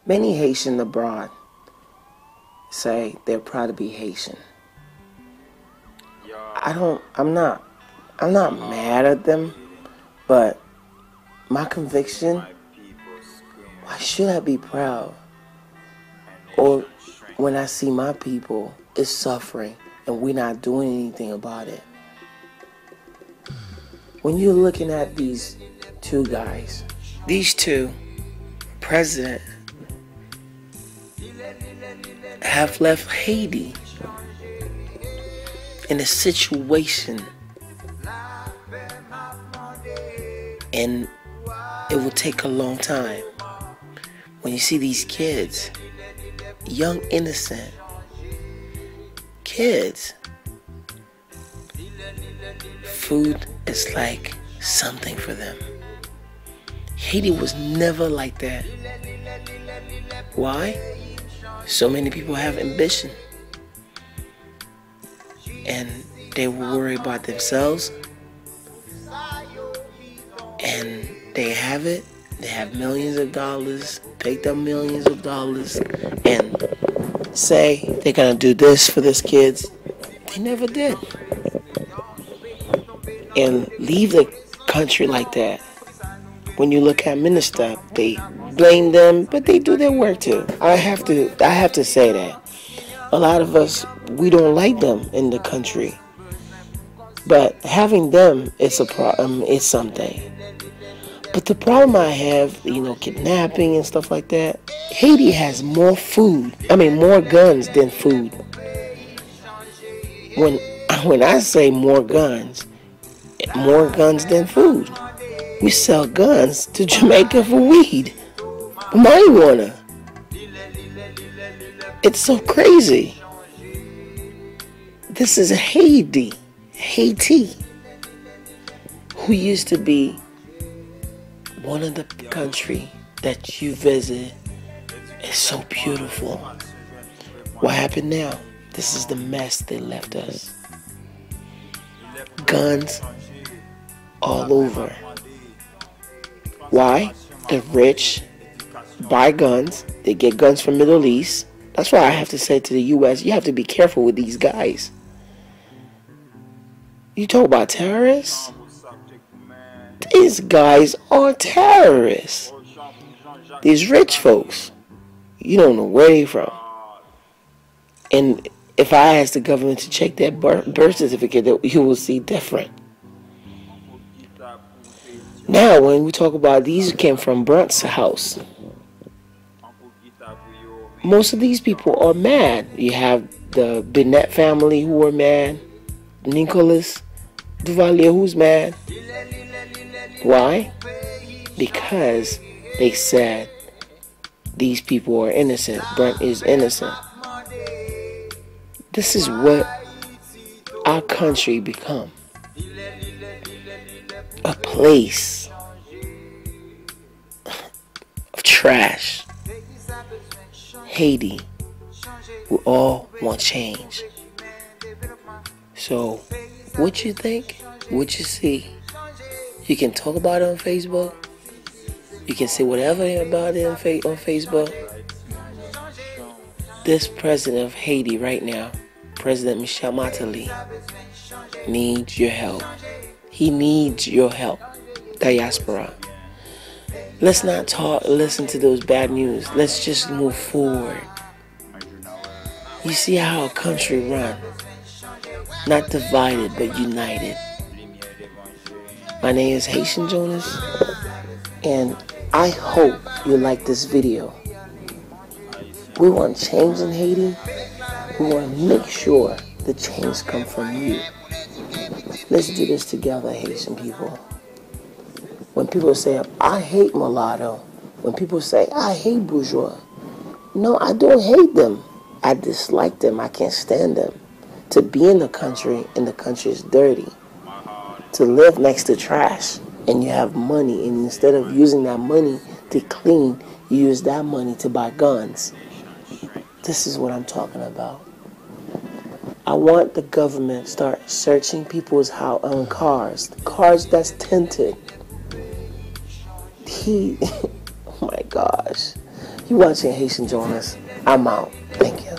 Many Haitian abroad say they're proud to be Haitian. I'm not mad at them, but my conviction, why should I be proud? Or when I see my people is suffering and we're not doing anything about it. When you're looking at these two guys, these two presidents have left Haiti in a situation, and it will take a long time. When you see these kids, young innocent kids, food is like something for them. Haiti was never like that. Why? So many people have ambition, and they will worry about themselves, and they have it. They have millions of dollars, picked up millions of dollars, and say they're gonna do this for these kids. They never did. And leave the country like that. When you look at minister, they blame them, but they do their work too. I have to say that. A lot of us, we don't like them in the country. But having them is a problem, it's something. But the problem I have, kidnapping and stuff like that, Haiti has more more guns than food. When I say more guns than food. We sell guns to Jamaica for weed, for marijuana. It's so crazy. This is Haiti, who used to be one of the country that you visit. It's so beautiful. What happened now? This is the mess they left us. Guns all over. Why? The rich buy guns. They get guns from Middle East. That's why I have to say to the U.S., you have to be careful with these guys. You talk about terrorists? These guys are terrorists. These rich folks, you don't know where they're from. And if I ask the government to check that birth certificate, you will see different. Now, when we talk about these came from Brunt's house, most of these people are mad. You have the Bennett family who are mad, Nicholas Duvalier who's mad. Why? Because they said these people are innocent. Brunt is innocent. This is what our country become. A place of trash. Haiti, we all want change. So, what you think? What you see? You can talk about it on Facebook. You can say whatever about it on Facebook. This president of Haiti right now, President Michel Matali, needs your help. He needs your help, diaspora. Let's not listen to those bad news. Let's just move forward. You see how a country run, not divided but united. My name is Haitian Jonas, and I hope you like this video. We want change in Haiti. We want to make sure the change comes from you. Let's do this together, Haitian people. When people say, I hate mulatto. When people say, I hate bourgeois. No, I don't hate them. I dislike them. I can't stand them. To be in the country, and the country is dirty. To live next to trash, and you have money, and instead of using that money to clean, you use that money to buy guns. This is what I'm talking about. I want the government to start searching people's cars. The cars that's tinted. Oh my gosh. You watching Haitian Jonas. I'm out. Thank you.